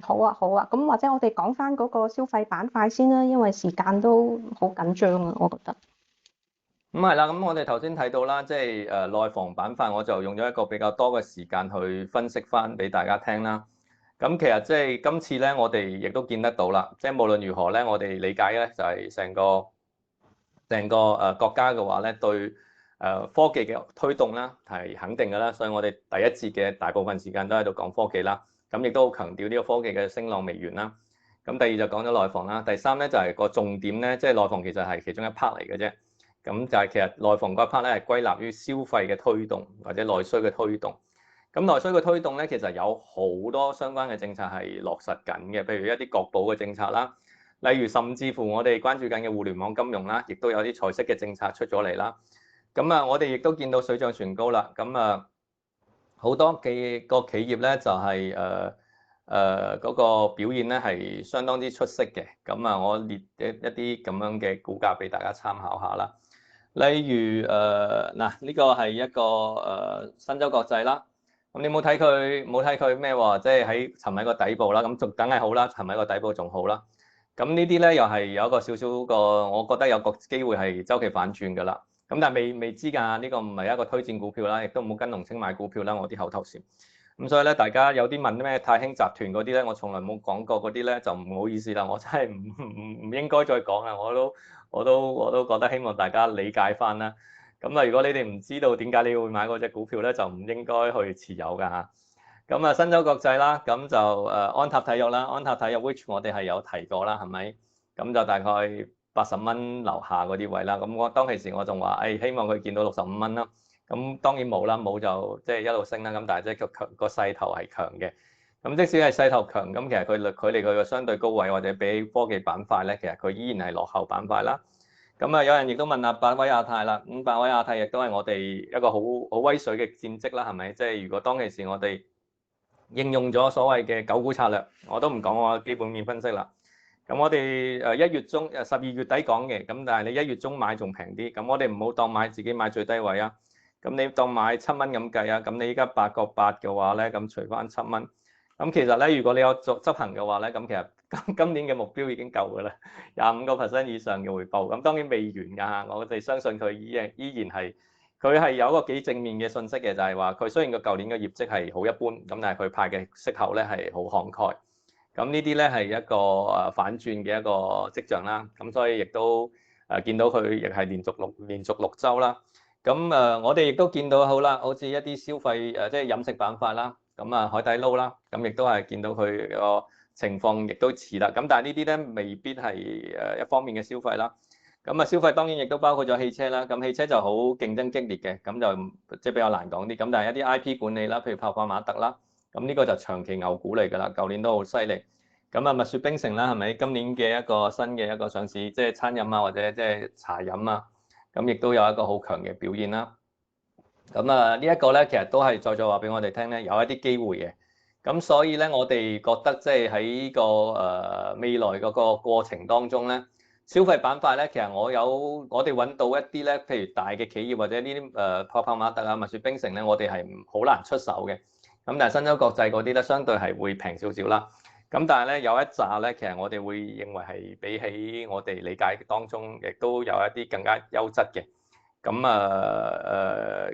好啊，好啊，咁或者我哋講翻嗰個消費板塊先啦，因為時間都好緊張啊，我覺得。咁係啦，咁我哋頭先睇到啦，即係內房板塊，我就用咗一個比較多嘅時間去分析翻俾大家聽啦。咁其實即係今次咧，我哋亦都見得到啦，即係無論如何咧，我哋理解咧就係成個國家嘅話咧，對科技嘅推動啦係肯定嘅啦，所以我哋第一節嘅大部分時間都喺度講科技啦。咁亦都好強調呢個科技嘅聲浪未完啦。咁第二就講咗內房啦，第三咧就係個重點咧，即係內房其實係其中一 part 嚟嘅啫。咁就係其實內房嗰一 part 咧係歸納於消費嘅推動或者內需嘅推動。咁內需嘅推動咧，其實有好多相關嘅政策係落實緊嘅，譬如一啲國保嘅政策啦，例如甚至乎我哋關注緊嘅互聯網金融啦，亦都有啲財息嘅政策出咗嚟啦。咁啊，我哋亦都見到水漲船高啦。咁啊，好多個企業咧就係嗰個表現咧係相當之出色嘅。咁啊，我列一啲咁樣嘅股價俾大家參考下啦。例如嗱，呢個係一個新洲國際啦。咁你冇睇佢咩喎？即係喺沉喺個底部啦，咁仲梗係好啦，沉喺個底部仲好啦。咁呢啲咧又係有一個少少個，我覺得有個機會係週期反轉㗎啦。咁但係未知㗎，呢個唔係一個推薦股票啦，亦都唔好跟龍青買股票啦，我啲口頭禪。咁所以咧，大家有啲問咩太興集團嗰啲咧，我從來冇講過嗰啲咧，就唔好意思啦，我真係唔應該再講啦，我都覺得希望大家理解翻啦。咁啊，如果你哋唔知道點解你會買嗰隻股票咧，就唔應該去持有㗎嚇。咁啊，新洲國際啦，咁就安踏體育啦，安踏體育 which 我哋係有提過啦，係咪？咁就大概80蚊樓下嗰啲位啦。咁我當其時我仲話，希望佢見到65蚊啦。咁當然冇啦，冇就即係一路升啦。咁但係即係個勢頭係強嘅。咁即使係勢頭強，咁其實佢距離佢個相對高位或者比科技板塊咧，其實佢依然係落後板塊啦。咁啊，有人亦都問百威亞太啦。咁百威亞太亦都係我哋一個好威水嘅戰績啦，係咪？即係如果當其時我哋應用咗所謂嘅九股策略，我都唔講我基本面分析啦。咁我哋1月中12月底講嘅，咁但係你1月中買仲平啲。咁我哋唔好當買自己買最低位啊。咁你當買7蚊咁計啊。咁你依家8個8嘅話咧，咁除翻7蚊。咁其實咧，如果你有執行嘅話咧，咁其實今年嘅目標已經夠㗎啦，25% 以上嘅回報。咁當然未完㗎，我哋相信佢依然係。佢係有一個幾正面嘅信息嘅，就係話佢雖然個舊年嘅業績係好一般，咁但係佢派嘅息口咧係好慷慨。咁呢啲咧係一個反轉嘅一個跡象啦。咁所以亦都見到佢亦係連續六週啦。咁我哋亦都見到好啦，好似一啲消費即係飲食板塊啦，咁啊海底撈啦，咁亦都係見到佢個情況亦都似啦。咁但係呢啲咧未必係一方面嘅消費啦。咁啊，消費當然亦都包括咗汽車啦。咁汽車就好競爭激烈嘅，咁就即係比較難講啲。咁但係一啲 IP 管理啦，譬如泡泡瑪特啦，咁呢個就長期牛股嚟㗎啦，舊年都好犀利。咁啊，蜜雪冰城啦，係咪今年嘅一個新嘅一個上市，即係餐飲啊或者即係茶飲啊，咁亦都有一個好強嘅表現啦。咁啊，呢一個咧其實都係再話俾我哋聽咧，有一啲機會嘅。咁所以咧，我哋覺得即係喺個未來嗰個過程當中咧。消費板塊咧，其實我哋揾到一啲咧，譬如大嘅企業或者呢啲泡泡瑪特啊、蜜雪冰城咧，我哋係好難出手嘅。咁但係新洲國際嗰啲咧，相對係會平少少啦。咁但係咧有一紮咧，其實我哋會認為係比起我哋理解當中，亦都有一啲更加優質嘅。咁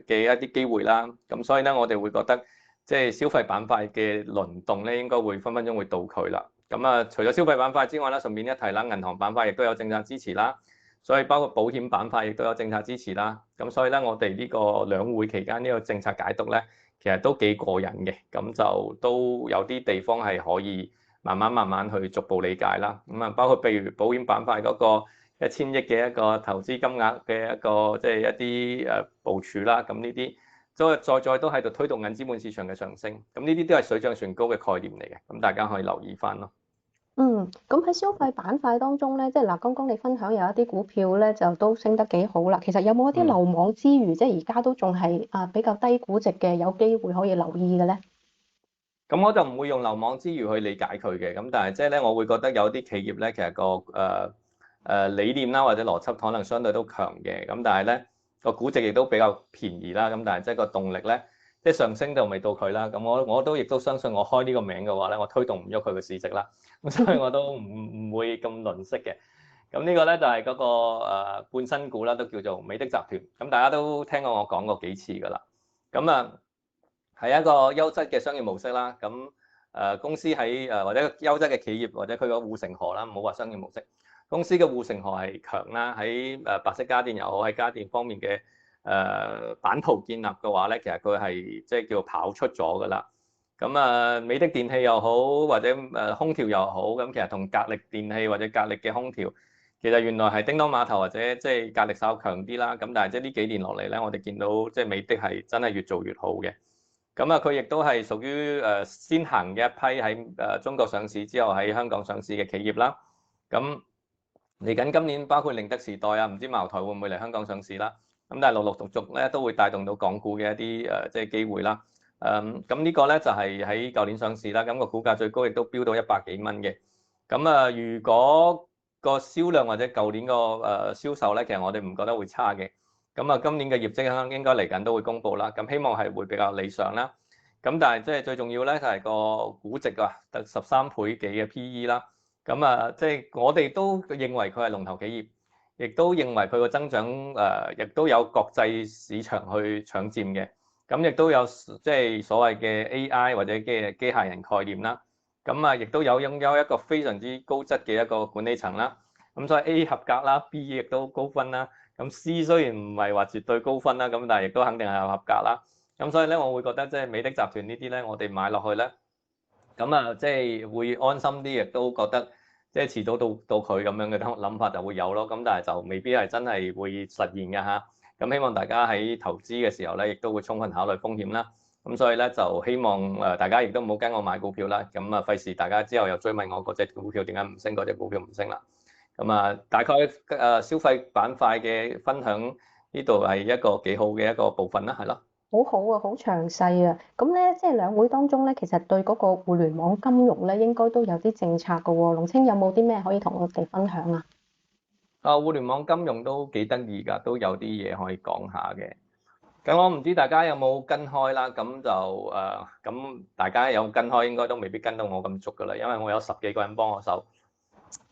嘅一啲機會啦。咁所以咧，我哋會覺得即係消費板塊嘅輪動咧，應該會分分鐘會到佢啦。咁啊，除咗消費板塊之外啦，順便一提啦，銀行板塊亦都有政策支持啦，所以包括保險板塊亦都有政策支持啦。咁所以咧，我哋呢個兩會期間呢個政策解讀咧，其實都幾過癮嘅。咁就都有啲地方係可以慢慢去逐步理解啦。咁啊，包括譬如保險板塊嗰個1000億嘅一個投資金額嘅一個即係一啲部署啦。咁呢啲。再都喺度推動緊資本市場嘅上升，咁呢啲都係水漲船高嘅概念嚟嘅，咁大家可以留意翻咯。咁喺消費板塊當中咧，即係嗱，剛剛你分享有一啲股票咧就都升得幾好啦。其實有冇一啲漏網之魚，即係而家都仲係比較低估值嘅，有機會可以留意嘅咧？咁我就唔會用漏網之魚去理解佢嘅，咁但係即係咧，我會覺得有啲企業咧，其實個理念啦或者邏輯可能相對都強嘅，咁但係咧個估值亦都比較便宜啦，咁但係即係個動力咧即係上升就未到佢啦。咁我都亦都相信我開呢個名嘅話咧，我推動唔喐佢嘅市值啦。咁所以我都唔會咁吝嗇嘅。咁呢個咧就係嗰個半新股啦，都叫做美的集團。咁大家都聽過我講過幾次㗎啦。咁啊係一個優質嘅商業模式啦。咁公司喺或者優質嘅企業或者佢個護城河啦，唔好話商業模式。公司嘅護城河係強啦，喺白色家電又好，喺家電方面嘅版圖建立嘅話咧，其實佢係即係叫跑出咗㗎啦。咁美的電器又好，或者空調又好，咁其實同格力電器或者格力嘅空調，其實原來係叮當碼頭或者即係格力稍強啲啦。咁但係即係呢幾年落嚟咧，我哋見到即係美的係真係越做越好嘅。佢亦都係屬於先行嘅一批喺中國上市之後喺香港上市嘅企業啦。咁嚟緊今年包括寧德時代啊，唔知茅台會唔會嚟香港上市啦？咁但係陸陸續續咧都會帶動到港股嘅一啲即係機會啦。咁呢個咧就係喺舊年上市啦，咁個股價最高亦都飆到100幾蚊嘅。如果個銷量或者舊年個銷售咧，其實我哋唔覺得會差嘅。今年嘅業績應該嚟緊都會公布啦。咁希望係會比較理想啦。咁但係即係最重要咧就係個估值啊，得13倍幾嘅 PE 啦。即係我哋都認為佢係龍頭企業，亦都認為佢個增長亦都有國際市場去搶佔嘅。咁亦都有即係所謂嘅 AI 或者嘅機械人概念啦。亦都擁有一個非常之高質嘅一個管理層啦。所以 A 合格啦，B 亦都高分啦。C 雖然唔係話絕對高分啦，但係亦都肯定係合格啦。所以咧，我會覺得即係美的集團呢啲咧，我哋買落去咧，即係會安心啲，亦都覺得即係遲早到佢咁樣嘅諗法就會有咯。但係就未必係真係會實現嘅嚇。希望大家喺投資嘅時候咧，亦都會充分考慮風險啦。所以咧就希望大家亦都唔好跟我買股票啦。費事大家之後又追問我嗰隻股票點解唔升，嗰隻股票唔升啦。大概消費板塊嘅分享呢度係一個幾好嘅一個部分啦，係咯。好好啊，好詳細啊！咁咧，即係兩會當中咧，其實對嗰個互聯網金融咧，應該都有啲政策㗎喎。龍青有冇啲咩可以同我哋分享啊？互聯網金融都幾得意㗎，都有啲嘢可以講下嘅。咁我唔知大家有冇跟開啦，咁大家有跟開，應該都未必跟到我咁足㗎啦，因為我有10幾個人幫我手。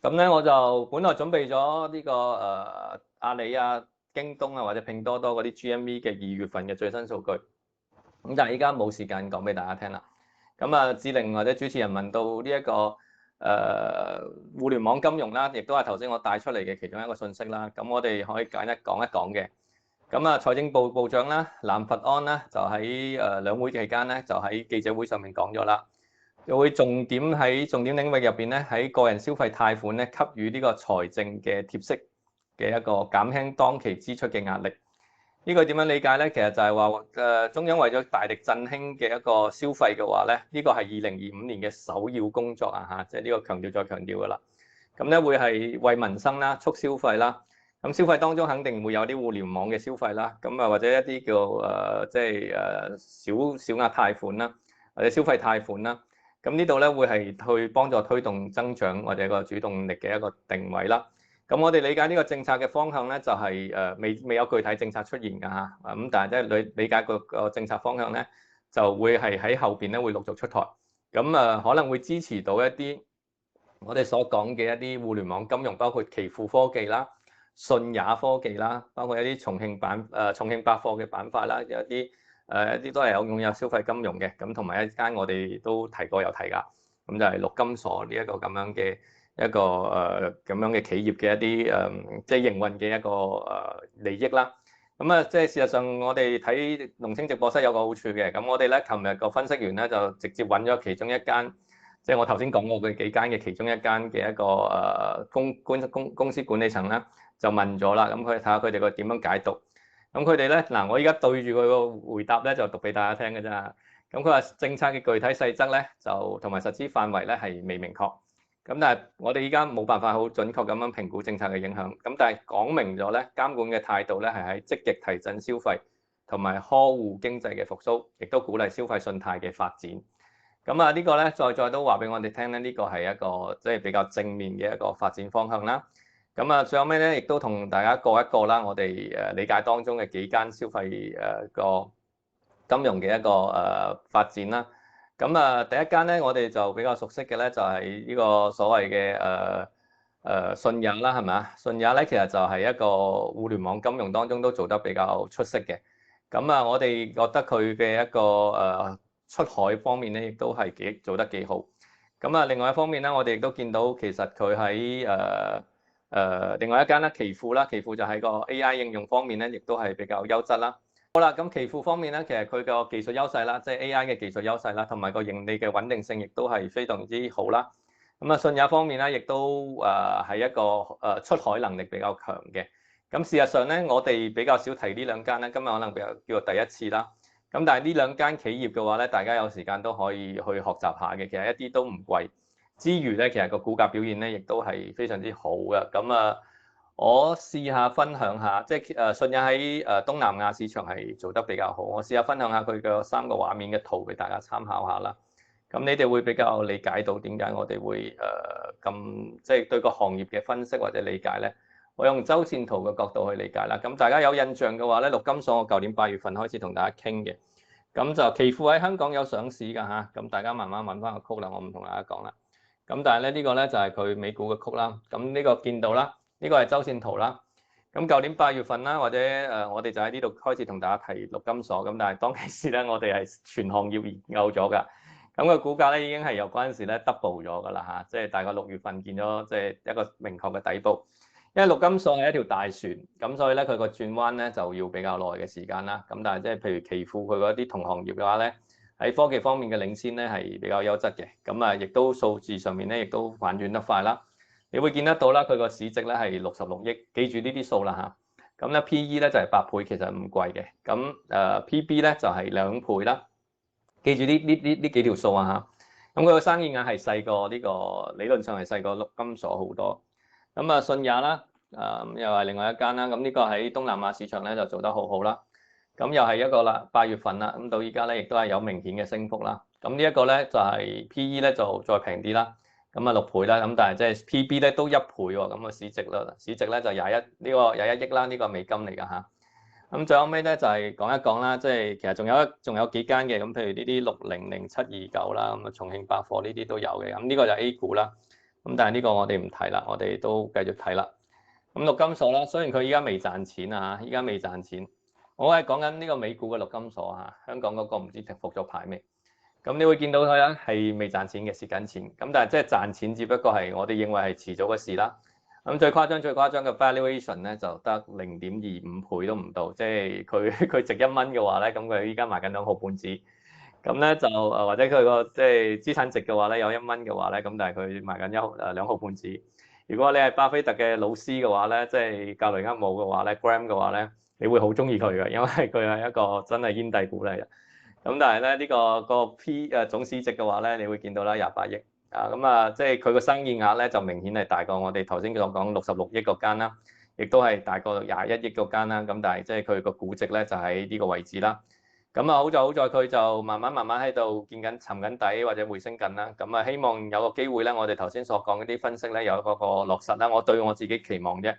咁咧我就本來準備咗呢個阿里啊、京東啊或者拼多多嗰啲 GMV 嘅2月份嘅最新數據。但係依家冇時間講俾大家聽啦。志玲或者主持人問到呢一個互聯網金融啦，亦都係頭先我帶出嚟嘅其中一個信息啦。咁我哋可以講一講嘅。財政部部長啦，藍佛安啦，就喺兩會期間咧，就喺記者會上面講咗啦，就會重點喺重點領域入邊咧，喺個人消費貸款咧，給予呢個財政嘅貼息嘅一個減輕當期支出嘅壓力。呢個點樣理解咧？其實就係話中央為咗大力振興嘅一個消費嘅話咧，呢個係2025年嘅首要工作啊嚇，即係呢個強調再強調㗎啦。咁咧會係為民生啦，促消費啦。消費當中肯定會有啲互聯網嘅消費啦。或者一啲叫即係小額貸款啦，或者消費貸款啦。呢度咧會係去幫助推動增長或者個主動力嘅一個定位啦。我哋理解呢個政策嘅方向咧，就係未有具體政策出現㗎嚇。但係即係理解個政策方向咧，就會係喺後邊咧會陸續出台。可能會支持到一啲我哋所講嘅一啲互聯網金融，包括奇富科技啦、信也科技啦，包括一啲重慶百貨嘅板塊啦，有一啲都係擁有消費金融嘅。同埋一間我哋都提過有提㗎，就係陸金所呢一個咁樣嘅一個咁樣嘅企業嘅一啲即係營運嘅一個利益啦。即係事實上我哋睇龍青直播室有個好處嘅。我哋咧琴日個分析員咧就直接揾咗其中一間，即係我頭先講過嘅幾間嘅其中一間嘅一個公司管理層啦，就問咗啦。佢睇下佢哋個點樣解讀。佢哋咧嗱，我而家對住佢個回答咧就讀俾大家聽嘅啫。佢話政策嘅具體細則咧就同埋實施範圍咧係未明確。但係我哋依家冇辦法好準確咁樣評估政策嘅影響。但係講明咗咧，監管嘅態度咧係喺積極提振消費同埋呵護經濟嘅復甦，亦都鼓勵消費信貸嘅發展。呢個咧再都話俾我哋聽咧，呢個係一個即係比較正面嘅一個發展方向啦。最後尾咧，亦都同大家過一個啦，我哋理解當中嘅幾間消費個金融嘅一個發展啦。咁第一間咧，我哋就比較熟悉嘅咧，就係呢個所謂嘅信也啦，係咪啊？信也咧其實就係一個互聯網金融當中都做得比較出色嘅。咁我哋覺得佢嘅一個出海方面咧，亦都係做得幾好。咁另外一方面咧，我哋亦都見到其實佢喺另外一間啦，奇富啦，奇富就係個 AI 應用方面咧，亦都係比較優質啦。好啦，咁奇富方面咧，其實佢個技術優勢啦，即係 AI 嘅技術優勢啦，同埋個盈利嘅穩定性亦都係非常之好啦。咁信也方面咧，亦都係一個出海能力比較強嘅。咁事實上咧，我哋比較少提呢兩間咧，今日可能比較叫做第一次啦。咁但係呢兩間企業嘅話咧，大家有時間都可以去學習下嘅。其實一啲都唔貴，之餘咧，其實個股價表現咧，亦都係非常之好嘅。咁我試下分享下，即係信也喺東南亞市場係做得比較好。我試下分享下佢嘅3個畫面嘅圖俾大家參考下啦。咁你哋會比較理解到點解我哋會咁即係對個行業嘅分析或者理解咧？我用周線圖嘅角度去理解啦。咁大家有印象嘅話咧，陸金所我舊年8月份開始同大家傾嘅，咁就奇富喺香港有上市㗎嚇。咁大家慢慢揾翻個曲啦，我唔同大家講啦。咁但係咧呢個咧就係佢美股嘅曲啦。咁呢個見到啦，呢個係周線圖啦。咁舊年8月份啦，或者我哋就喺呢度開始同大家提陸金所。咁但係當其時咧，我哋係全行業研究咗㗎。咁個股價咧已經係由嗰陣時咧 double 咗㗎啦嚇，即係大概6月份見咗即係一個明確嘅底部。因為陸金所係一條大船，咁所以咧佢個轉彎咧就要比較耐嘅時間啦。咁但係即係譬如奇富佢嗰啲同行業嘅話咧，喺科技方面嘅領先咧係比較優質嘅。咁亦都數字上面咧亦都反轉得快啦。你會見得到啦，佢個市值咧係66億，記住呢啲數啦嚇。咁咧 PE 咧就係8倍，其實唔貴嘅。咁PB 咧就係2倍啦。記住呢幾條數啊嚇。咁佢個生意額係細過呢個，理論上係細過陸金所好多。咁信也啦，又係另外一間啦。咁呢個喺東南亞市場咧就做得好好啦。咁又係一個啦，8月份啦，咁到依家咧亦都係有明顯嘅升幅啦。咁呢一個咧就係 PE 咧就再平啲啦。咁6倍啦。咁但係即係 PB 咧都1倍喎。咁個市值啦，市值咧就21呢個21億啦，呢個美金嚟㗎嚇。咁最後尾咧就係講一講啦，即係其實仲有幾間嘅。咁譬如呢啲600729啦，咁重慶百貨呢啲都有嘅。咁呢個就 A 股啦。咁但係呢個我哋唔睇啦，我哋都繼續睇啦。咁陸金所啦，雖然佢依家未賺錢啊，依家未賺錢。我係講緊呢個美股嘅陸金所嚇，香港嗰個唔知復咗牌未？咁你會見到佢咧係未賺錢嘅，蝕緊錢。咁但係即係賺錢，只不過係我哋認為係遲早嘅事啦。咁最誇張嘅 valuation 咧就得0.25倍都唔到，即係佢值1蚊嘅話咧，咁佢依家賣緊2毫半紙。咁咧就或者佢個即係資產值嘅話咧有1蚊嘅話咧，咁但係佢賣緊2毫半紙。如果你係巴菲特嘅老師嘅話咧，即係格雷厄姆嘅話咧 ，Graham 嘅話咧，你會好中意佢嘅，因為佢係一個真係煙蒂股嚟嘅。咁但係咧呢個 P 總市值嘅話咧，你會見到啦28億。即係佢個生意額咧就明顯係大過我哋頭先所講66億嗰間啦，亦都係大過21億嗰間啦。咁但係即係佢個估值咧就喺呢個位置啦。好在佢就慢慢喺度沉緊底或者回升緊啦。希望有個機會咧，我哋頭先所講嗰啲分析咧有嗰個落實啦。我對我自己期望啫，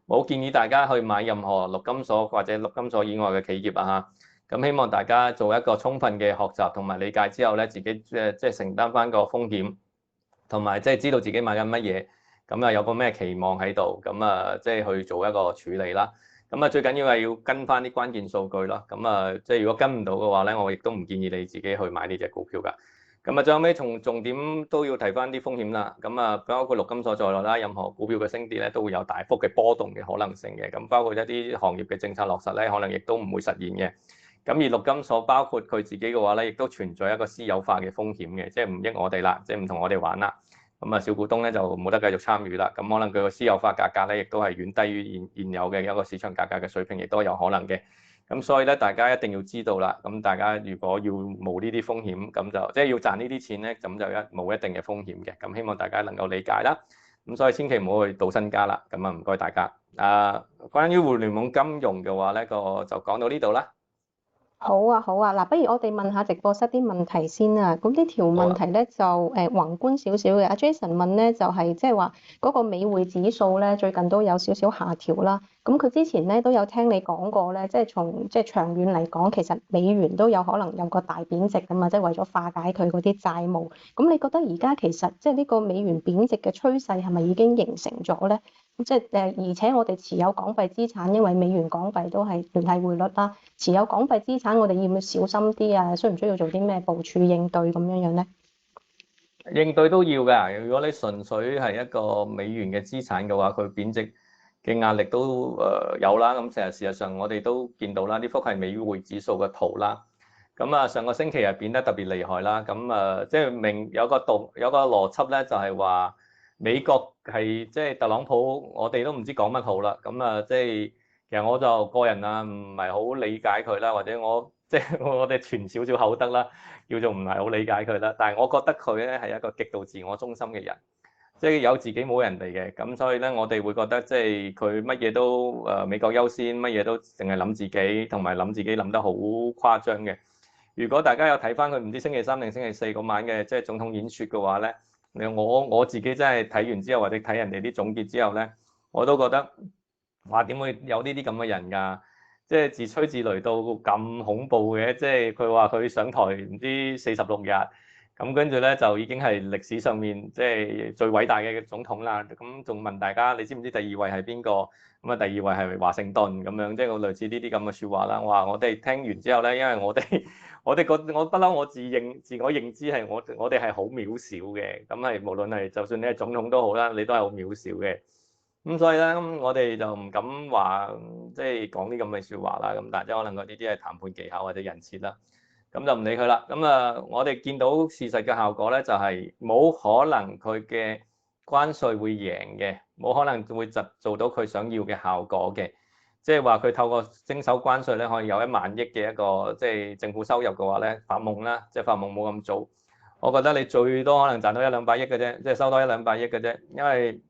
冇建議大家去買任何陸金所或者陸金所以外嘅企業啊嚇。希望大家做一個充分嘅學習同埋理解之後咧，自己即係承擔翻個風險。同埋即係知道自己買緊乜嘢，咁有個咩期望喺度，即係去做一個處理啦。最緊要係要跟翻啲關鍵數據咯。即係如果跟唔到嘅話咧，我亦都唔建議你自己去買呢隻股票㗎。最後尾從重點都要提翻啲風險啦。包括陸金所在內啦，任何股票嘅升跌咧都會有大幅嘅波動嘅可能性嘅。包括一啲行業嘅政策落實咧，可能亦都唔會實現嘅。而陸金所包括佢自己嘅話咧，亦都存在一個私有化嘅風險嘅，即係唔益我哋啦，即係唔同我哋玩啦。小股東咧就冇得繼續參與啦。可能佢個私有化價格咧，亦都係遠低於現有嘅一個市場價格嘅水平，亦都有可能嘅。所以咧，大家一定要知道啦。大家如果要冒呢啲風險，咁就即係要賺呢啲錢咧，咁就冇一定嘅風險嘅。希望大家能夠理解啦。所以千祈唔好去賭身家啦。唔該大家。關於互聯網金融嘅話咧，就講到呢度啦。好啊，好啊，嗱，不如我哋問下直播室啲問題先啊。咁呢條好啊。問題咧就宏觀少少嘅。阿 Jason 問咧就係即係話嗰個美匯指數咧最近都有少少下調啦。咁佢之前咧都有聽你講過咧，即係從即係長遠嚟講，其實美元都有可能有個大貶值㗎嘛，即係為咗化解佢嗰啲債務。咁你覺得而家其實即係呢個美元貶值嘅趨勢係咪已經形成咗咧？即係而且我哋持有港幣資產，因為美元港幣都係聯繫匯率啦。持有港幣資產，我哋要唔要小心啲啊？需唔需要做啲咩部署應對咁樣咧？應對都要㗎。如果你純粹係一個美元嘅資產嘅話，佢貶值嘅壓力都有啦。咁事實上我哋都見到啦，呢幅係美匯指數嘅圖啦。咁啊，上個星期係貶得特別厲害啦。咁即係有個邏輯咧，就係話美國係即係特朗普，我哋都唔知講乜好啦。咁即係其實我就個人啊，唔係好理解佢啦，或者即係我哋傳少少口德啦。叫做唔係好理解佢啦，但係我覺得佢咧係一個極度自我中心嘅人，即係有自己冇人哋嘅，咁所以咧我哋會覺得即係佢乜嘢都美國優先，乜嘢都淨係諗自己，同埋諗自己諗得好誇張嘅。如果大家有睇翻佢唔知星期三定星期四嗰晚嘅即係總統演説嘅話咧，我自己真係睇完之後或者睇人哋啲總結之後咧，我都覺得哇點會有呢啲咁嘅人㗎？即係自吹自擂到咁恐怖嘅，即係佢話佢上台唔知46日，咁跟住咧就已經係歷史上面即係最偉大嘅總統啦。咁仲問大家你知唔知第二位係邊個？咁啊第二位係華盛頓咁樣，即係類似呢啲咁嘅説話啦。我哋聽完之後咧，因為我不嬲我自我認知係我哋係好渺小嘅，咁係無論係就算你係總統都好啦，你都係好渺小嘅。咁所以咧，我哋就唔敢話即係講啲咁嘅説話啦。咁但係即係可能嗰啲係談判技巧或者人設啦。咁就唔理佢啦。咁我哋見到事實嘅效果咧，就係冇可能佢嘅關稅會贏嘅，冇可能會做到佢想要嘅效果嘅。即係話佢透過徵收關稅咧，可以有1萬億嘅一個即係政府收入嘅話咧，發夢啦，即係發夢冇咁做。我覺得你最多可能賺到100-200億嘅啫，即係收多100-200億嘅啫，因為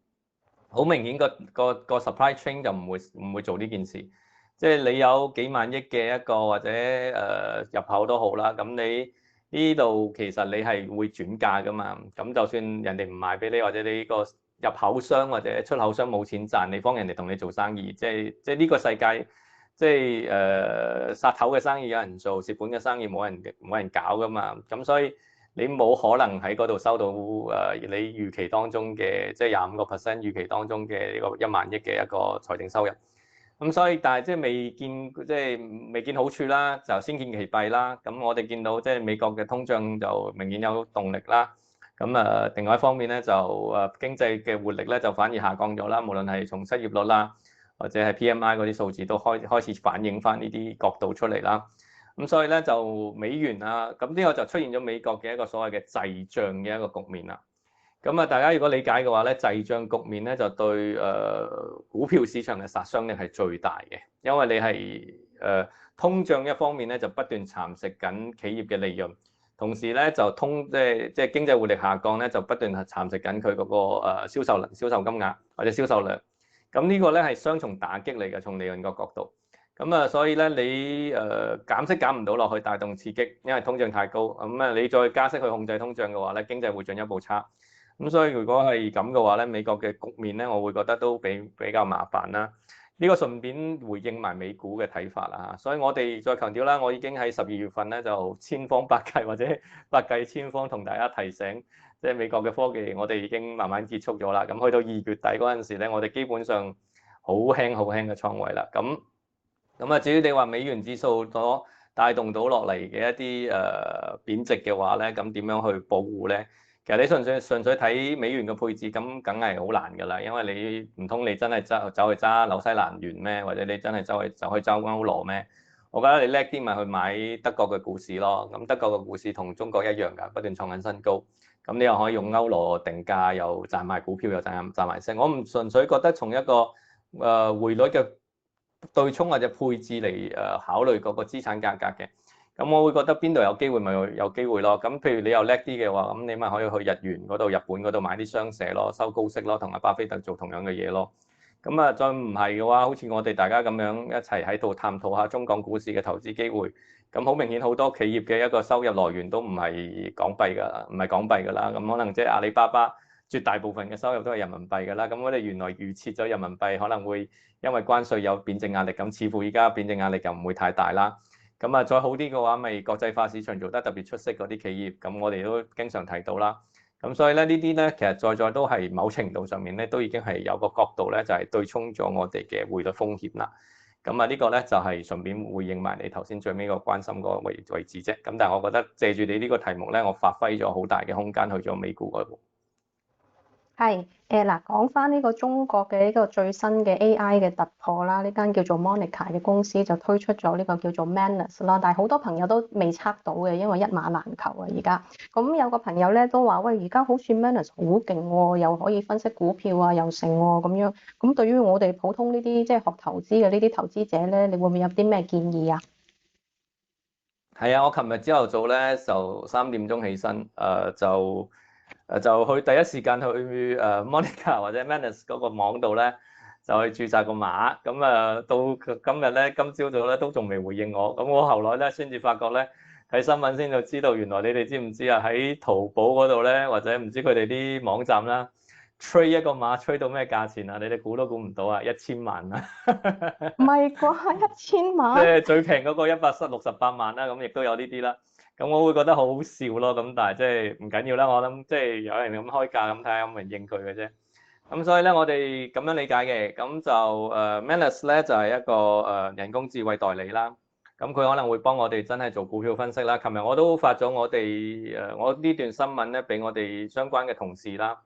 好明顯個 supply chain 就唔會做呢件事，即係你有幾萬億嘅一個或者入口都好啦，咁你呢度其實你係會轉嫁㗎嘛，咁就算人哋唔賣俾你，或者你個入口商或者出口商冇錢賺，你幫人哋同你做生意，即係呢個世界即係殺頭嘅生意有人做，蝕本嘅生意冇人搞㗎嘛，咁所以。你冇可能喺嗰度收到你預期當中嘅即係25%預期當中嘅呢個1萬億嘅一個財政收入。咁所以但係即係未見好處啦，就先見其弊啦。咁我哋見到即係美國嘅通脹就明顯有動力啦。咁另外一方面咧就經濟嘅活力咧就反而下降咗啦。無論係從失業率啦，或者係 PMI 嗰啲數字都開始反映翻呢啲角度出嚟啦。咁所以咧就美元啊，咁呢個就出現咗美國嘅一個所謂嘅滯脹嘅一個局面啦。咁大家如果理解嘅話咧，滯脹局面咧就對股票市場嘅殺傷力係最大嘅，因為你係通脹一方面咧就不斷蠶食緊企業嘅利潤，同時咧就即係經濟活力下降咧就不斷係蠶食緊佢嗰個銷售金額或者銷售量。咁呢個咧係雙重打擊嚟嘅，從利潤個角度。所以咧你減息減唔到落去帶動刺激，因為通脹太高。你再加息去控制通脹嘅話咧，經濟會進一步差。所以如果係咁嘅話咧，美國嘅局面咧，我會覺得都比較麻煩啦。呢個順便回應埋美股嘅睇法啦嚇。所以我哋再強調啦，我已經喺12月份咧就千方百計或者百計千方同大家提醒，即係美國嘅科技我哋已經慢慢結束咗啦。咁去到2月底嗰陣時咧，我哋基本上好輕嘅倉位啦。至於你話美元指數所帶動到落嚟嘅一啲貶值嘅話咧，咁點樣去保護咧？其實你純粹睇美元嘅配置，咁梗係好難㗎啦，因為你唔通你真係走去揸紐西蘭元咩？或者你真係走去揸歐羅咩？我覺得你叻啲咪去買德國嘅股市咯。咁德國嘅股市同中國一樣㗎，不斷創緊新高。咁你又可以用歐羅定價，又賺埋股票，又賺埋息。我唔純粹覺得從一個匯率嘅對沖或者配置嚟考慮嗰個資產價格嘅，咁我會覺得邊度有機會咪有機會咯。咁譬如你又叻啲嘅話，咁你咪可以去日元嗰度、日本嗰度買啲商社咯，收高息咯，同阿巴菲特做同樣嘅嘢咯。再唔係嘅話，好似我哋大家咁樣一齊喺度探討下中港股市嘅投資機會，咁好明顯好多企業嘅一個收入來源都唔係港幣㗎，唔係港幣㗎啦。咁可能即係阿里巴巴絕大部分嘅收入都係人民幣㗎啦。咁我哋原來預設咗人民幣可能會因為關稅有貶值壓力，咁似乎依家貶值壓力又唔會太大啦。咁啊，再好啲嘅話，咪國際化市場做得特別出色嗰啲企業，咁我哋都經常提到啦。咁所以咧，呢啲咧其實在都係某程度上面咧，都已經係有個角度咧，就係對沖咗我哋嘅匯率風險啦。咁啊，呢個咧就係順便回應埋你頭先最尾個關心個位置啫。咁但係我覺得借住你呢個題目咧，我發揮咗好大嘅空間去咗美股嗰度。係嗱，講翻呢個中國嘅呢個最新嘅 AI 嘅突破啦，呢間叫做 Monica 嘅公司就推出咗呢個叫做 Manus 啦，但係好多朋友都未測到嘅，因為一馬難求啊而家。咁有個朋友咧都話：喂，而家好似 Manus 好勁喎，又可以分析股票啊，又成喎咁樣。咁對於我哋普通呢啲即係學投資嘅呢啲投資者咧，你會唔會有啲咩建議啊？係啊，我琴日朝頭早咧就3點鐘起身，就去第一時間去Monica 或者 Manus 嗰個網度咧，就去註冊個碼。咁到今日咧，今朝早咧都仲未回應我。咁我後來咧先至發覺咧，睇新聞先就知道，原來你哋知唔知啊？喺淘寶嗰度咧，或者唔知佢哋啲網站啦，trade 一個碼 trade 到咩價錢啊？你哋估都估唔到啊！1000萬啊！唔係啩1000即萬？係最平嗰個168萬啦，咁亦都有呢啲啦。咁我會覺得好好笑咯。咁但係即係唔緊要啦。我諗即係有人咁開價咁睇下，咁咪應佢嘅啫。咁所以咧，我哋咁樣理解嘅。咁就Manus 咧就係一個人工智慧代理啦。咁佢可能會幫我哋真係做股票分析啦。琴日我都發咗我哋我呢段新聞咧俾我哋相關嘅同事啦。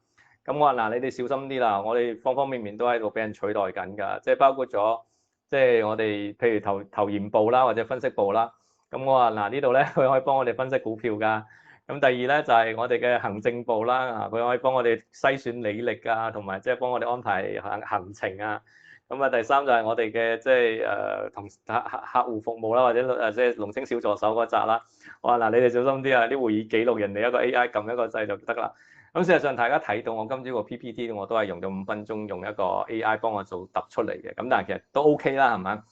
咁我話嗱，你哋小心啲啦，我哋方方面面都喺度俾人取代緊㗎，即係包括咗。即係我哋譬如投研部啦，或者分析部啦。咁我話嗱，呢度咧，佢可以幫我哋分析股票㗎。咁第二咧就係我哋嘅行政部啦，佢可以幫我哋篩選履歷啊，同埋即係幫我哋安排行程啊。咁啊，第三就係我哋嘅即係同客戶服務啦，或者即係龍青小助手嗰扎啦。我話嗱，你哋小心啲啊！啲會議記錄人哋一個 AI 撳一個掣就得啦。咁事實上大家睇到我今朝個 PPT 我都係用咗5分鐘，用一個 AI 幫我做突出嚟嘅。咁但係其實都 OK 啦，係咪？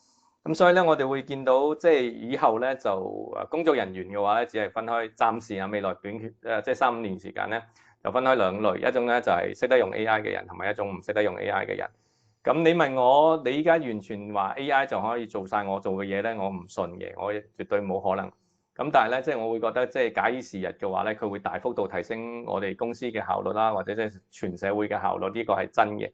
咁所以咧，我哋會見到即係以後咧就工作人員嘅話咧，只係分開暫時啊，未來短期即係3-5年時間咧，就分開兩類，一種咧就係識得用 AI 嘅人，同埋一種唔識得用 AI 嘅人。咁你問我，你依家完全話 AI 就可以做晒我做嘅嘢咧，我唔信嘅，我絕對冇可能。咁但係咧，即係我會覺得，即係假以時日嘅話咧，佢會大幅度提升我哋公司嘅效率啦，或者即係全社會嘅效率，呢個係真嘅。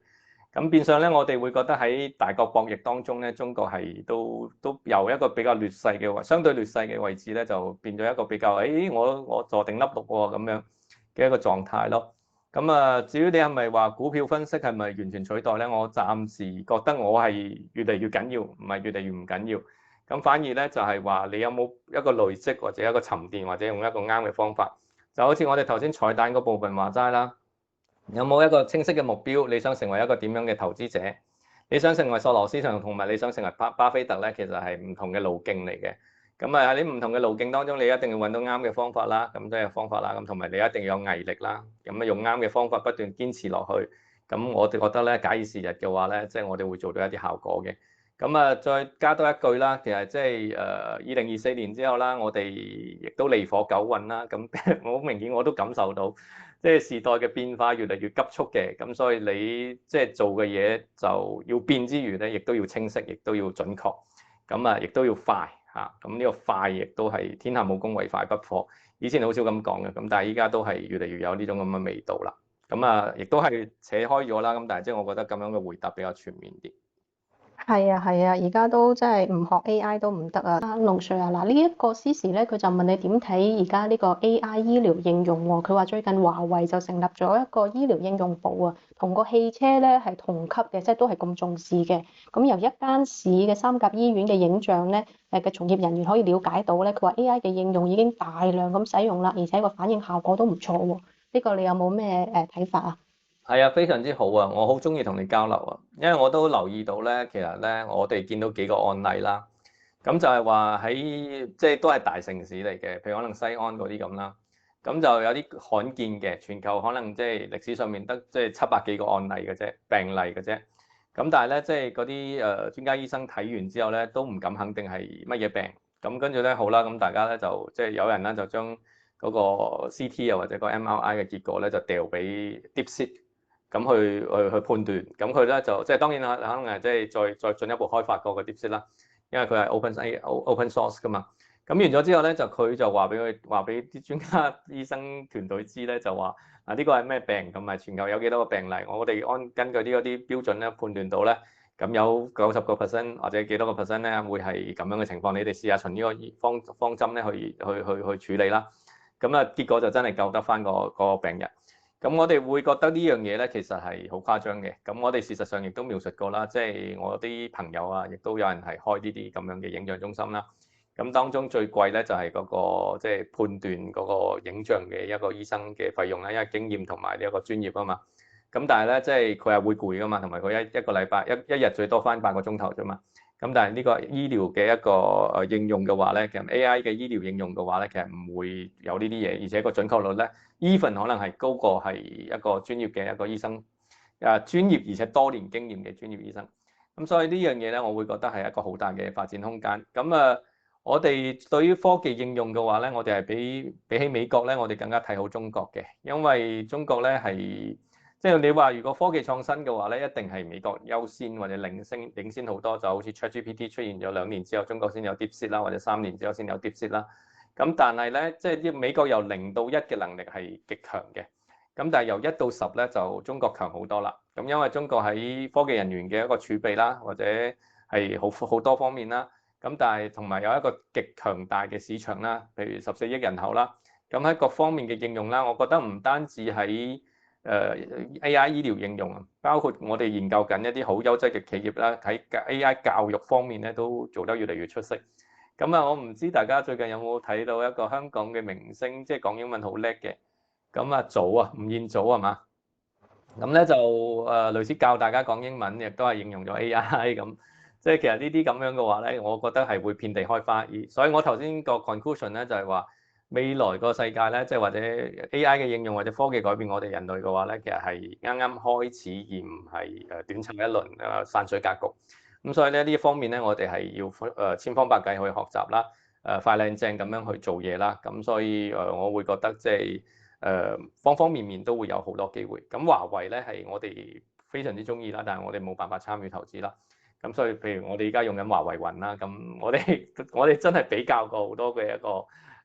咁變相咧，我哋會覺得喺大國博弈當中咧，中國係都由一個比較劣勢嘅相對劣勢嘅位置咧，就變咗一個比較，我坐定粒六喎咁樣嘅一個狀態咯。咁啊，至於你係咪話股票分析係咪完全取代咧？我暫時覺得我係越嚟越緊要，唔係越嚟越唔緊要。咁反而咧就係話你有冇一個累積或者一個沉澱或者用一個啱嘅方法，就好似我哋頭先彩蛋嗰部分話齋啦。有冇一個清晰嘅目標？你想成為一個點樣嘅投資者？你想成為索羅斯同埋你想成為巴菲特咧，其實係唔同嘅路徑嚟嘅。咁啊喺唔同嘅路徑當中，你一定要揾到啱嘅方法啦。咁都係方法啦。咁同埋你一定要有毅力啦。咁啊用啱嘅方法不斷堅持落去。咁我哋覺得咧，假以時日嘅話咧，即係我哋會做到一啲效果嘅。咁啊，再加多一句啦，其實即係2024年之後啦，我哋亦都利火九運啦。咁好明顯我都感受到。即係時代嘅變化越嚟越急速嘅，咁所以你即係做嘅嘢就要變之餘咧，亦都要清晰，亦都要準確，咁啊，亦都要快嚇。咁呢個快亦都係天下武功唯快不破。以前好少咁講嘅，咁但係依家都係越嚟越有呢種咁嘅味道啦。咁啊，亦都係扯開咗啦。咁但係即係我覺得咁樣嘅回答比較全面啲。係啊係啊，而家都真係唔學 AI 都唔得啊！龍 Sir 啊，嗱呢一個司時咧，佢就問你點睇而家呢個 AI 醫療應用喎？佢話最近華為就成立咗一個醫療應用部啊，同個汽車咧係同級嘅，即係都係咁重視嘅。咁由一間市嘅三甲醫院嘅影像咧，嘅從業人員可以了解到咧，佢話 AI 嘅應用已經大量咁使用啦，而且個反應效果都唔錯喎。呢個你有冇咩睇法啊？係啊，非常之好啊！我好中意同你交流啊，因為我都留意到咧，其實咧我哋見到幾個案例啦。咁就係話喺即係都係大城市嚟嘅，譬如可能西安嗰啲咁啦。咁就有啲罕見嘅，全球可能即係歷史上面得即係700幾個案例嘅啫，病例嘅啫。咁但係咧，即係嗰啲專家醫生睇完之後咧，都唔敢肯定係乜嘢病。咁跟住咧好啦，咁大家咧就即係有人咧就將嗰個 CT 啊或者個 MRI 嘅結果咧就掉俾 DeepSeek，咁去判斷，咁佢咧就即係當然啦，可能係即係再進一步開發過個 DeepSeek 啦，因為佢係 open source 噶嘛。咁完咗之後咧，佢就話俾啲專家醫生團隊知咧，就話呢個係咩病，同埋全球有幾多個病例，我哋根據呢嗰啲標準咧判斷到咧，咁有90%或者幾多個 percent 咧會係咁樣嘅情況，你哋試下循呢個方針咧去處理啦。咁啊結果就真係救得翻個病人。咁我哋會覺得呢樣嘢咧其實係好誇張嘅。咁我哋事實上亦都描述過啦，即係我啲朋友啊，亦都有人係開呢啲咁樣嘅影像中心啦。咁當中最貴咧就係嗰個即係判斷嗰個影像嘅一個醫生嘅費用啦，因為經驗同埋呢一個專業啊嘛。咁但係咧，即係佢係會攰噶嘛，同埋佢一個禮拜一日最多翻8個鐘頭啫嘛。咁但係呢個醫療嘅一個應用嘅話咧，其實 AI 嘅醫療應用嘅話咧，其實唔會有呢啲嘢，而且個準確率咧，even 可能係高過係一個專業嘅一個醫生，專業而且多年經驗嘅專業醫生。咁所以呢樣嘢咧，我會覺得係一個好大嘅發展空間。咁我哋對於科技應用嘅話咧，我哋係比起美國咧，我哋更加睇好中國嘅，因為中國咧係即係你話如果科技創新嘅話咧，一定係美國優先或者領先好多，就好似 ChatGPT 出現咗2年之後，中國先有 DeepSeek 啦，或者3年之後先有 DeepSeek 啦。咁但係咧，即係美國由0到1嘅能力係極強嘅，咁但係由1到10咧就中國強好多啦。咁因為中國喺科技人員嘅一個儲備啦，或者係好多方面啦。咁但係同埋有一個極強大嘅市場啦，譬如14億人口啦。咁喺各方面嘅應用啦，我覺得唔單止喺AI 醫療應用啊，包括我哋研究緊一啲好優質嘅企業啦，喺 AI 教育方面咧都做得越嚟越出色。咁我唔知大家最近有冇睇到一個香港嘅明星，即係講英文好叻嘅，咁吳彥祖係嘛？咁咧就類似教大家講英文，亦都係應用咗 AI 咁。即係其實呢啲咁樣嘅話咧，我覺得係會遍地開花。所以我頭先個 conclusion 咧就係話，未來個世界咧，即係或者 AI 嘅應用或者科技改變我哋人類嘅話咧，其實係啱啱開始，而唔係短暫一輪散水格局。咁所以咧呢一方面咧，我哋係要千方百計去學習啦，快靚正咁樣去做嘢啦。咁所以我會覺得即係方方面面都會有好多機會。咁華為咧係我哋非常之中意啦，但係我哋冇辦法參與投資啦。咁所以譬如我哋而家用緊華為雲啦，咁我哋真係比較過好多嘅一個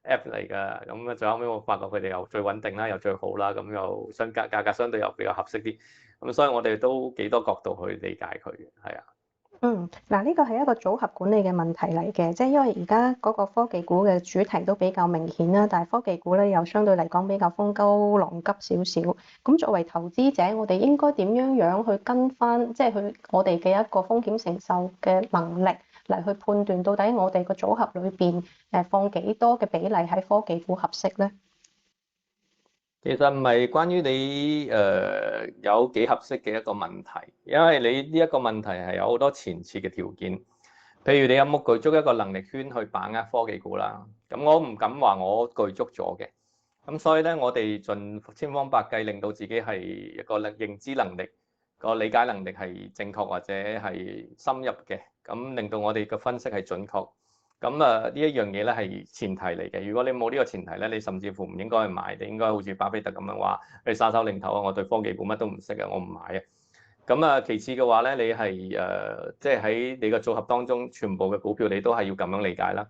app 嚟㗎。咁最後尾我發覺佢哋又最穩定啦，又最好啦，咁又價格相對又比較合適啲。咁所以我哋都幾多角度去理解佢嘅，係啊。嗱，呢個係一個組合管理嘅問題嚟嘅，即係因為而家嗰個科技股嘅主題都比較明顯啦，但係科技股咧又相對嚟講比較風高浪急少少。咁作為投資者，我哋應該點樣去跟翻，即係去我哋嘅一個風險承受嘅能力嚟去判斷到底我哋個組合裏邊放幾多嘅比例喺科技股合適咧？其實唔係關於你有幾合適嘅一個問題，因為你呢一個問題係有好多前設嘅條件。譬如你有冇具足一個能力圈去把握科技股啦？咁我唔敢話我具足咗嘅。咁所以咧，我哋盡千方百計令到自己係一個認知能力、個理解能力係正確或者係深入嘅，咁令到我哋嘅分析係準確。咁呢一樣嘢咧係前提嚟嘅。如果你冇呢個前提咧，你甚至乎唔應該去買，你應該好似巴菲特咁樣話，你耍手擰頭啊！我對科技股乜都唔識啊，我唔買啊。咁其次嘅話咧，你係即係喺你個組合當中，全部嘅股票你都係要咁樣理解啦。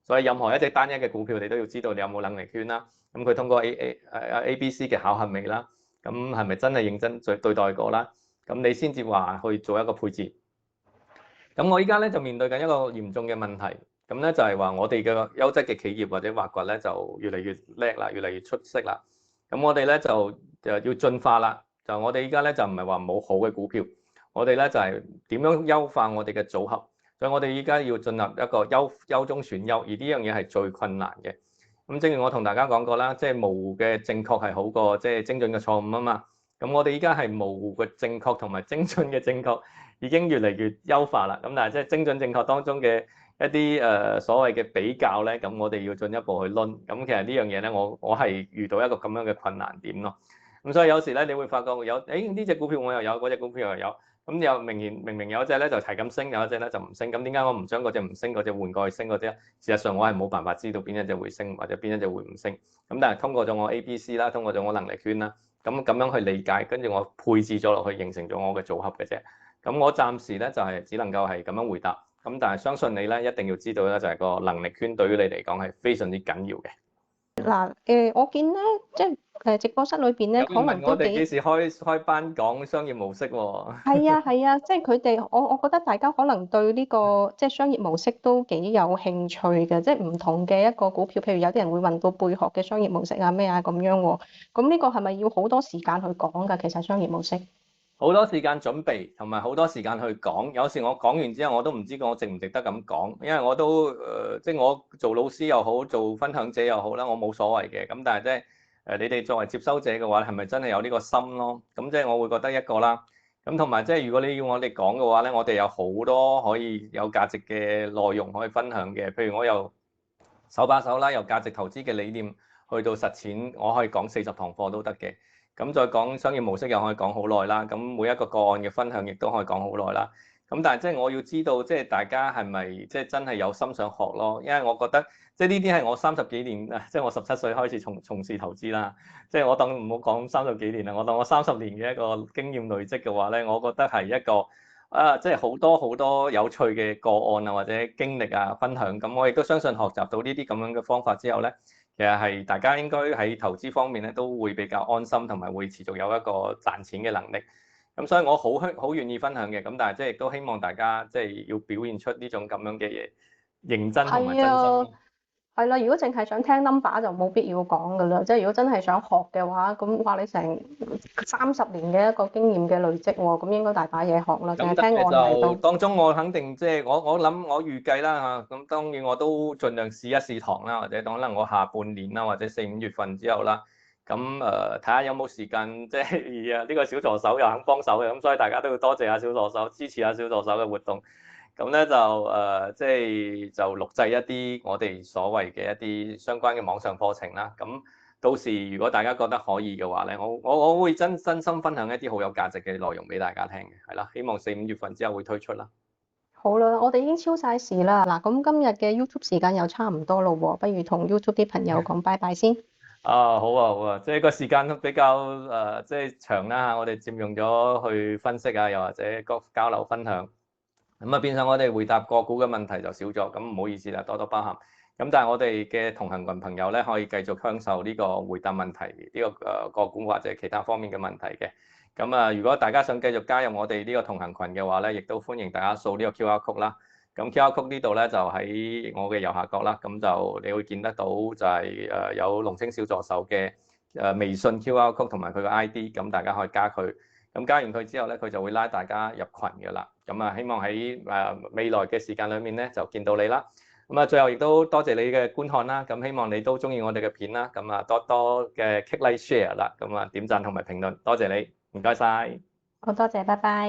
所以任何一隻單一嘅股票，你都要知道你有冇能力圈啦。咁佢通過 A、B、C 嘅考核未啦？咁係咪真係認真對待過啦？咁你先至話去做一個配置。咁我依家咧就面對緊一個嚴重嘅問題。咁咧就係話我哋嘅優質嘅企業或者挖掘咧就越嚟越叻啦，越嚟越出色啦。咁我哋咧就要進化啦。就我哋依家咧就唔係話冇好嘅股票，我哋咧就係點樣優化我哋嘅組合。所以我哋依家要進入一個優中選優，而呢樣嘢係最困難嘅。咁正如我同大家講過啦，即係模糊嘅正確係好過即係精準嘅錯誤啊嘛。咁我哋依家係模糊嘅正確同埋精準嘅正確已經越嚟越優化啦。咁但係即係精準正確當中嘅一啲所謂嘅比較咧，咁我哋要進一步去論。咁其實呢樣嘢咧，我係遇到一個咁樣嘅困難點咯。咁所以有時咧，你會發覺呢隻股票我又有，嗰隻股票又有。咁又明明有一隻咧就係咁升，有一隻咧就唔升，咁點解我唔將嗰隻唔升嗰隻換過去升嗰隻？事實上我係冇辦法知道邊一隻會升或者邊一隻會唔升。咁但係通過咗我 ABC 啦，通過咗我能力圈啦，咁樣去理解，跟住我配置咗落去，形成咗我嘅組合嘅啫。咁我暫時咧就係只能夠係咁樣回答。咁但係相信你咧一定要知道咧，就係個能力圈對於你嚟講係非常之緊要嘅。嗱，我見咧，即係直播室裏邊咧，可能都有人問我哋幾幾時開班講商業模式喎？係啊係啊，即係佢哋，我覺得大家可能對呢個即係商業模式都幾有興趣嘅，即係唔同嘅一個股票，譬如有啲人會問到貝殼嘅商業模式啊咩啊咁樣喎，咁呢個係咪要好多時間去講㗎？其實商業模式。好多時間準備同埋好多時間去講，有時我講完之後我都唔知我值唔值得咁講，因為我都即係我做老師又好，做分享者又好啦，我冇所謂嘅。咁但係即係你哋作為接收者嘅話，係咪真係有呢個心咯？咁即係我會覺得一個啦。咁同埋即係如果你要我哋講嘅話咧，我哋有好多可以有價值嘅內容可以分享嘅，譬如我由手把手啦，由價值投資嘅理念去到實踐，我可以講40堂課都得嘅。咁再講商業模式又可以講好耐啦，咁每一個個案嘅分享亦都可以講好耐啦。咁但係即係我要知道，即係大家係咪即係真係有心想學咯？因為我覺得即係呢啲係我30幾年啊，即係我17歲開始從事投資啦。即係我當唔好講30幾年啦，我當我30年嘅一個經驗累積嘅話咧，我覺得係一個即係好多有趣嘅個案啊，或者經歷啊分享。咁我亦都相信學習到呢啲咁樣嘅方法之後咧，其實係大家應該喺投資方面咧都會比較安心，同埋會持續有一個賺錢嘅能力。咁所以我好願意分享嘅。咁但係即係亦都希望大家即係要表現出呢種咁樣嘅嘢，認真同埋真心咯。係啦，如果淨係想聽 number 就冇必要講㗎啦。即係如果真係想學嘅話，咁話你成30年嘅一個經驗嘅累積喎，咁應該大把嘢學啦。淨係聽案例都當中我肯定即係我諗我預計啦嚇，咁當然我都盡量試一試堂啦，或者可能我下半年啦，或者4、5月份之後啦，咁睇下有冇時間，即係呢個小助手又肯幫手嘅，咁所以大家都要多謝下小助手，支持下小助手嘅活動。咁咧就即係就錄製一啲我哋所謂嘅一啲相關嘅網上課程啦。咁到時如果大家覺得可以嘅話咧，我會真心分享一啲好有價值嘅內容俾大家聽嘅，係啦。希望4、5月份之後會推出啦。好啦，我哋已經超晒時啦。嗱，咁今日嘅 YouTube 時間又差唔多咯喎，不如同 YouTube 啲朋友講拜拜先。好啊，即係個時間都比較即係長啦嚇，我哋佔用咗去分析啊，又或者個交流分享。咁啊，變相我哋回答個股嘅問題就少咗，咁唔好意思啦，多多包涵。咁但係我哋嘅同行群朋友咧，可以繼續享受呢個回答問題呢個個股或者其他方面嘅問題嘅。咁啊，如果大家想繼續加入我哋呢個同行群嘅話咧，亦都歡迎大家掃呢個 QR code 啦。咁 QR code 呢度咧就喺我嘅右下角啦，咁就你會見得到就係有龍青小助手嘅微信 QR code 同埋佢個 ID，咁大家可以加佢。咁加完佢之後咧，佢就會拉大家入群嘅啦。咁啊，希望喺未來嘅時間裏面咧，就見到你啦。咁啊，最後亦都多謝你嘅觀看啦。咁希望你都中意我哋嘅片啦。咁啊，多多嘅 click like share 啦。咁啊，點讚同埋評論，多謝你，唔該晒。好多謝，拜拜。